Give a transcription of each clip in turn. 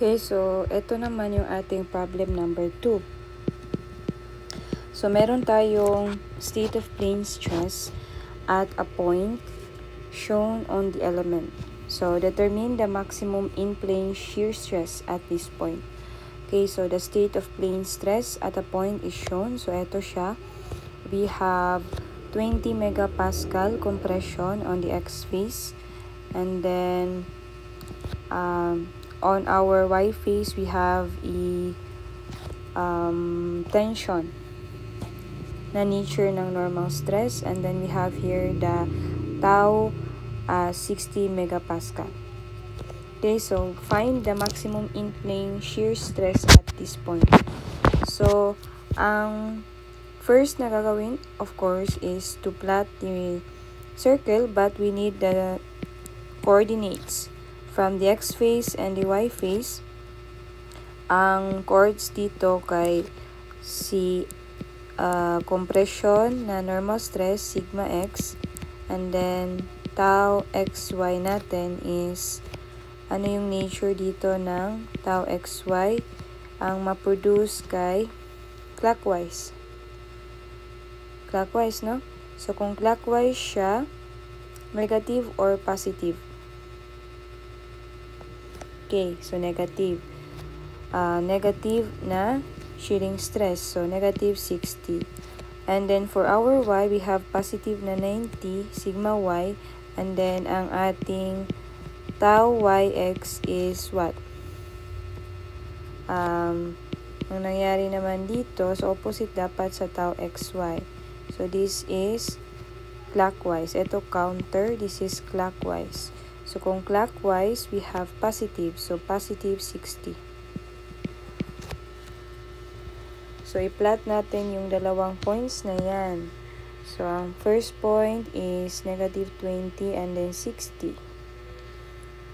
Okay, so ito naman yung ating problem number 2. So meron tayong state of plane stress at a point shown on the element. So determine the maximum in-plane shear stress at this point. Okay, so the state of plane stress at a point is shown. So ito siya. We have 20 megapascal compression on the X phase, and then on our Y phase we have a tension na nature ng normal stress, and then we have here the tau 60 megapascal. Okay, so find the maximum in-plane shear stress at this point. So ang first na gagawin, of course, is to plot the circle, but we need the coordinates from the X phase and the Y phase. Ang chords dito kay si compression na normal stress, sigma x, and then tau xy natin is ano yung nature dito ng tau xy, ang ma-produce kay clockwise, no? So kung clockwise siya, negative or positive? Okay, so negative. Negative na shearing stress, so negative 60. And then for our y, we have positive na 90 sigma y, and then ang ating tau yx is what? Ang nangyari naman dito, so opposite dapat sa tau xy. So this is clockwise. Ito counter, this is clockwise. So kung clockwise, we have positive, so positive 60. So i-plot natin yung dalawang points na yan. So ang first point is negative 20 and then 60.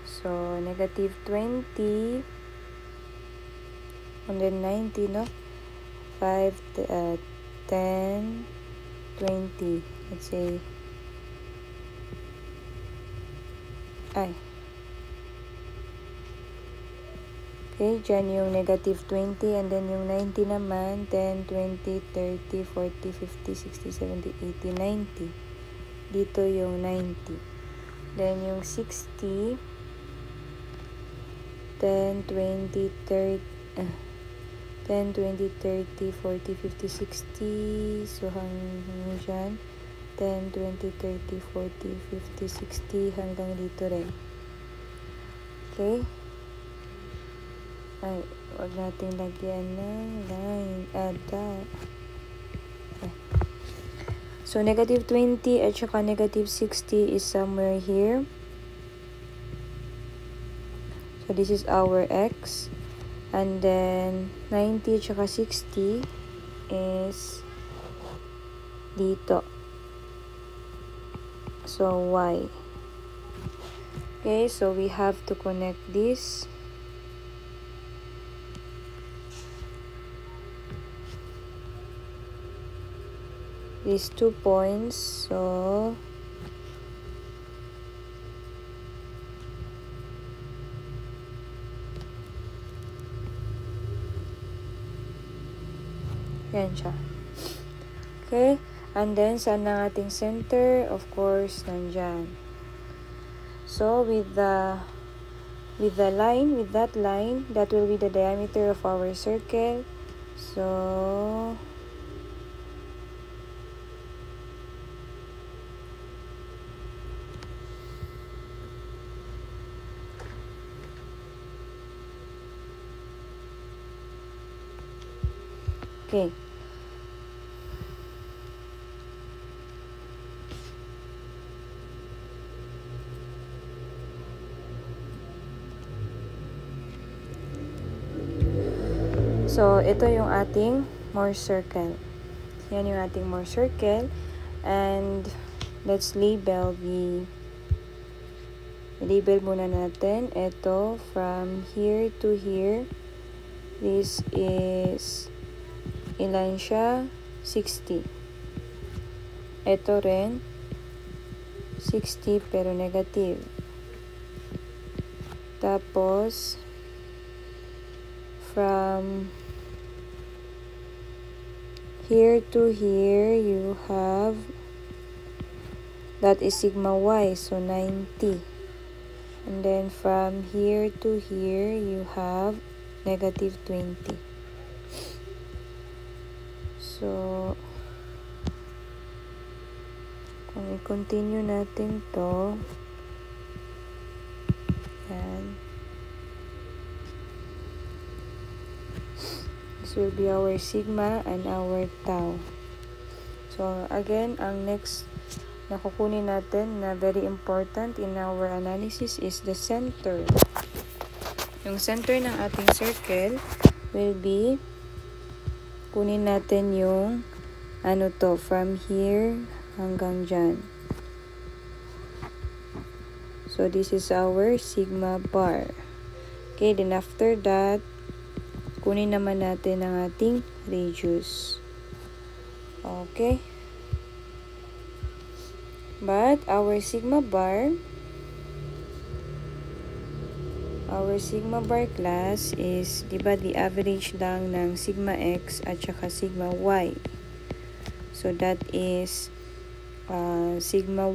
So negative 20 and then 90, no? 5, 10, 20. Let's say, okay, dyan yung negative 20, and then yung 90 naman, 10, 20, 30, 40, 50, 60, 70, 80, 90. Dito yung 90. Then yung 60, 10, 20, 30, 10, 20, 30, 40, 50, 60. So hanggang dyan, 10, 20, 30, 40, 50, 60, hanggang dito rin. Okay? Ay, wag natin lagyan ng line. Okay. So, negative 20 at saka negative 60 is somewhere here. So, this is our x. And then, 90 at saka 60 is dito. So, y. Okay, so we have to connect this. These 2 points, so yan siya. Okay, and then saan ang ating center? Of course, nandyan. So with that line, that will be the diameter of our circle. So okay. So, ito yung ating Mohr circle. Yan yung ating Mohr circle. And let's label muna natin. Ito, from here to here, this is, ilan siya? 60. Ito rin, 60 pero negative. Tapos, from here to here, you have, that is sigma y, so 90. And then from here to here, you have negative 20. So, kung i-continue natin to, yan. This will be our sigma and our tau. So, again, ang next na kukunin natin na very important in our analysis is the center. Yung center ng ating circle will be, kunin natin yung ano to, from here hanggang dyan. So, this is our sigma bar. Okay, then after that, kunin naman natin ang ating radius. Okay. But, our sigma bar class is, diba, the average lang ng sigma x at saka sigma y. So, that is sigma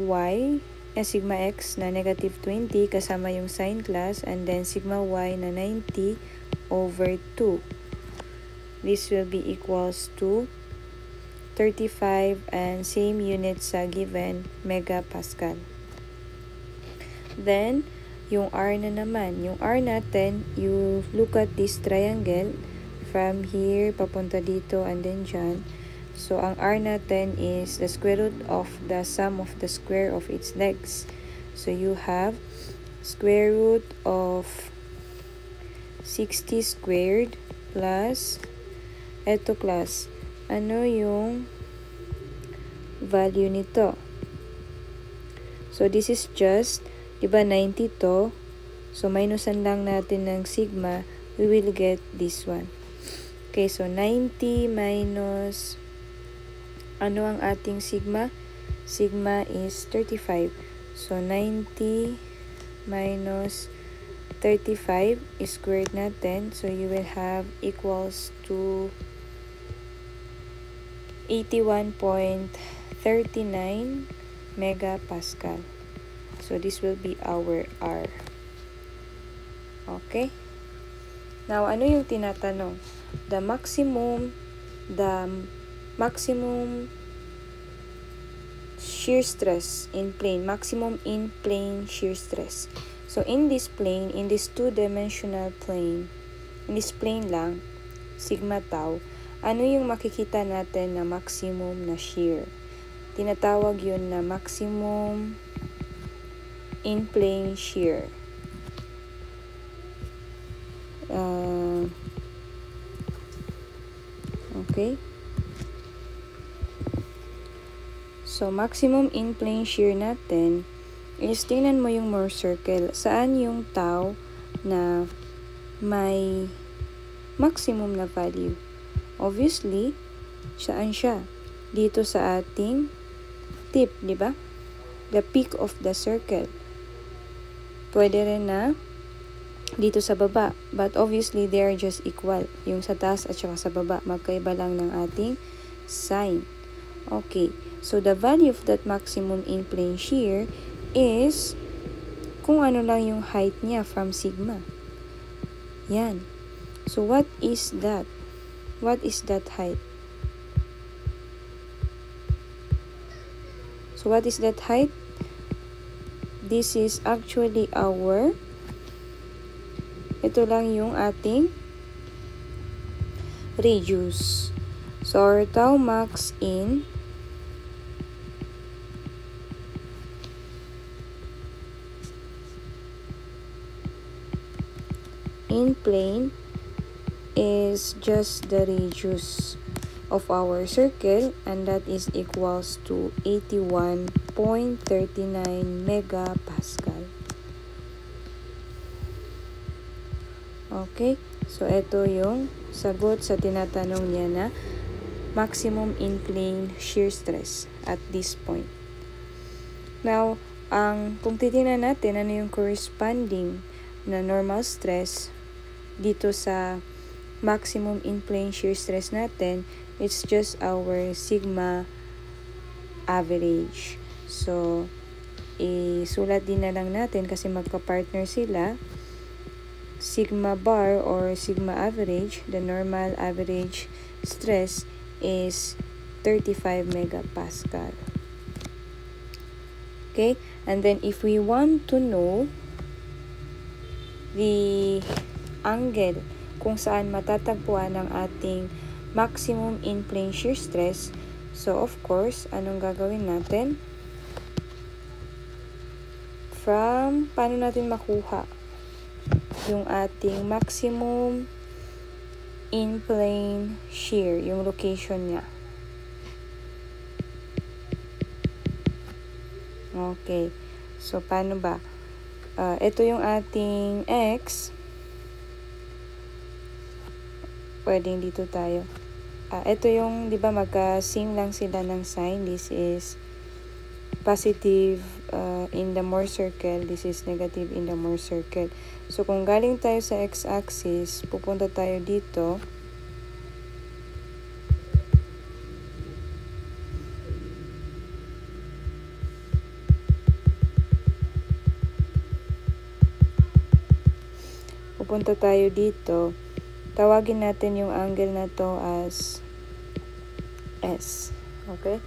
x na negative 20 kasama yung sign class, and then sigma y na 90 over 2. This will be equals to 35 and same unit sa given megapascal. Then, yung R na naman. Yung R natin, you look at this triangle from here, papunta dito, and then dyan. So, ang R natin is the square root of the sum of the square of its legs. So, you have square root of 60 squared plus, eto class, ano yung value nito? So, this is just, diba 90 to? So, minusan lang natin ng sigma, we will get this one. Okay, so 90 minus, ano ang ating sigma? Sigma is 35. So, 90 minus 35 is squared natin. So, you will have equals to 81.39 megapascal. So, this will be our R. Okay? Now, ano yung tinatanong? The maximum shear stress in plane. Maximum in plane shear stress. So, in this plane, in this two-dimensional plane, in this plane lang, sigma tau, ano yung makikita natin na maximum na shear? Tinatawag yun na maximum in plane shear. Okay. So, maximum in plane shear natin is, tingnan mo yung Mohr circle. Saan yung tau na may maximum na value? Obviously, saan siya? Dito sa ating tip, di ba? The peak of the circle. Pwede rin na dito sa baba. But obviously, they are just equal. Yung sa taas at saka sa baba, magkaiba lang ng ating sign. Okay. So, the value of that maximum in plane shear is kung ano lang yung height niya from sigma. Yan. So, what is that? What is that height? So, what is that height? This is actually our, ito lang yung ating radius. So, our tau max in plane is just the radius of our circle, and that is equals to 81.39 megapascal. Okay, so ito yung sagot sa tinatanong niya na maximum in plane shear stress at this point. Now, kung titingnan natin ano yung corresponding na normal stress dito sa maximum in-plane shear stress natin, it's just our sigma average. So, isulat din na lang natin kasi magka-partner sila. Sigma bar or sigma average, the normal average stress is 35 megapascal. Okay? And then if we want to know the angle kung saan matatagpuan ang ating maximum in-plane shear stress, so of course, anong gagawin natin? Paano natin makuha yung ating maximum in-plane shear, yung location niya? Okay. So, paano ba? Ito yung ating x. Pwedeng dito tayo. Ito yung, di ba, magka-same lang sila ng sign. This is positive in the Mohr circle. This is negative in the Mohr circle. So, kung galing tayo sa x-axis, pupunta tayo dito. Pupunta tayo dito. Tawagin natin yung angle na to as S. Okay?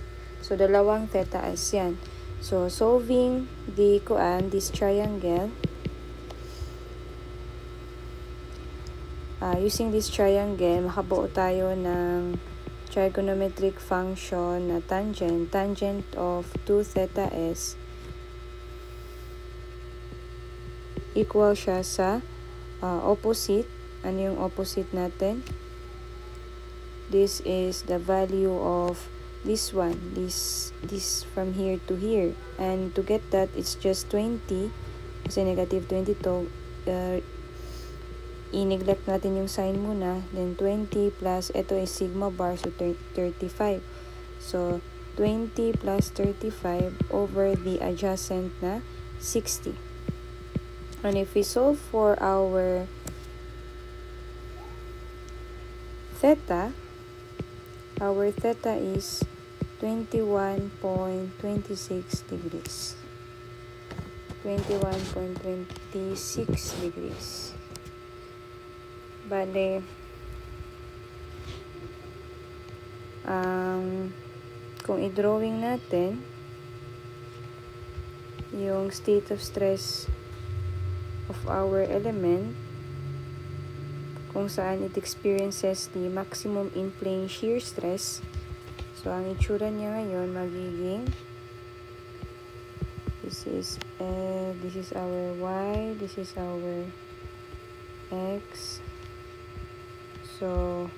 So, dalawang theta S yan. So, solving this triangle, using this triangle, makabuo tayo ng trigonometric function na tangent of 2 theta S equal siya sa opposite. Ano yung opposite natin? This is the value of this one. This from here to here. And to get that, it's just 20. Kasi negative 20 to. I-neglect natin yung sign muna. Then 20 plus, ito is sigma bar, so 35. So, 20 plus 35 over the adjacent na 60. And if we solve for our theta is 21.26 degrees. 21.26 degrees. Bale, kung i-drawing natin yung state of stress of our element, kung saan it experiences the maximum in-plane shear stress. So, ang itsura niya ngayon magiging this is our y, this is our x. So,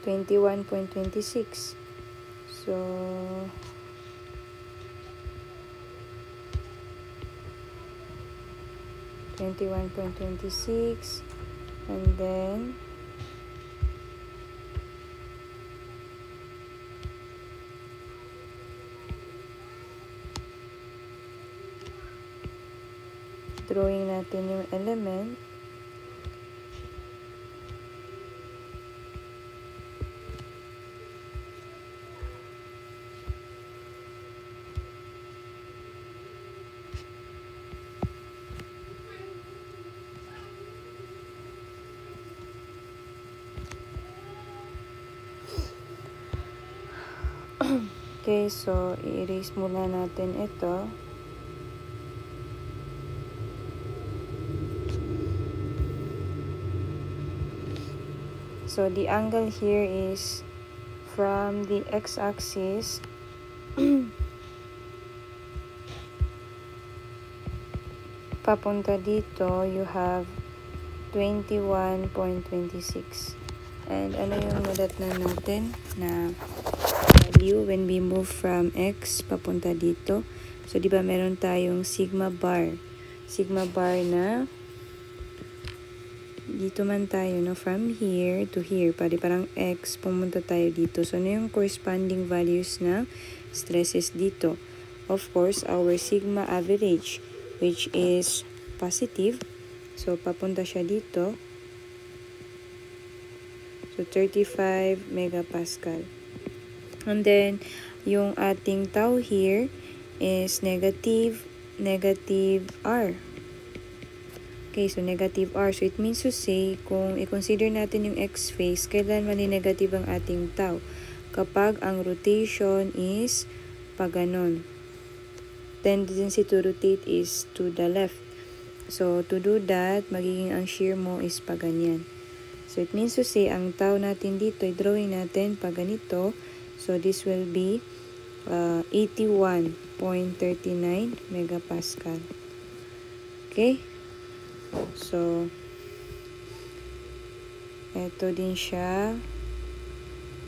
21.26. So, and then drawing natin yung element. Okay, so i-erase muna natin ito. So the angle here is from the x-axis papunta dito, you have 21.26. And ano yung nadat na natin na value when we move from x papunta dito? So, di ba meron tayong sigma bar. Sigma bar na dito man tayo, no? From here to here. Parang x, pumunta tayo dito. So, ano yung corresponding values na stresses dito? Of course, our sigma average, which is positive. So, papunta siya dito. So, 35 megapascal. And then, yung ating tau here is negative R. Okay, so negative R. So, it means to say, kung i-consider natin yung x phase, kailan mani-negative ang ating tau? Kapag ang rotation is paganon. Tendency to rotate is to the left. So, to do that, magiging ang shear mo is paganyan. So, it means to say, ang tau natin dito, i-drawing natin paganito. So, this will be 81.39 megapascal. Okay? So, eto din siya.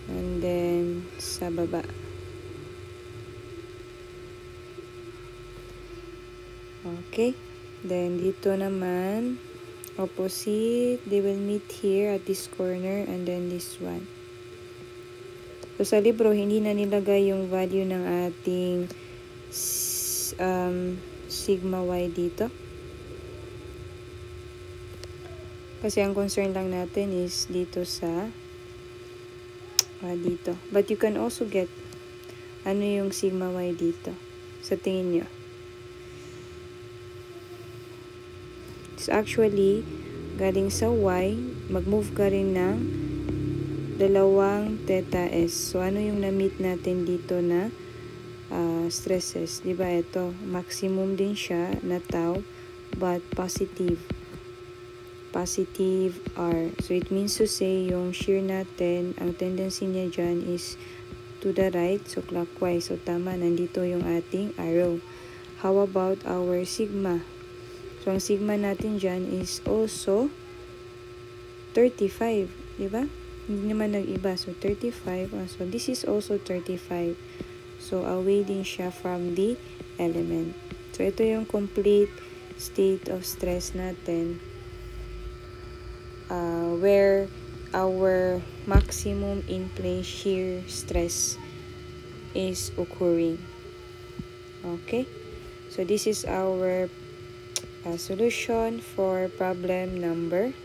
And then, sa baba. Okay? Then, dito naman, opposite, they will meet here at this corner and then this one. So, sa libro, hindi na nilagay yung value ng ating sigma y dito. Kasi ang concern lang natin is dito sa dito. But you can also get ano yung sigma y dito sa tingin nyo. It's actually galing sa y, mag-move ka rin ng dalawang theta s. So, ano yung na-meet natin dito na stresses? Diba ito? Maximum din siya na tau, but positive R. So, it means to say, yung shear natin, ang tendency niya dyan is to the right, so clockwise. So, tama, nandito yung ating arrow. How about our sigma? So, ang sigma natin dyan is also 35, diba? Hindi naman nag-iba. So, 35. So, this is also 35. So, away din siya from the element. So, ito yung complete state of stress natin. Where our maximum in plane shear stress is occurring. Okay? So, this is our solution for problem number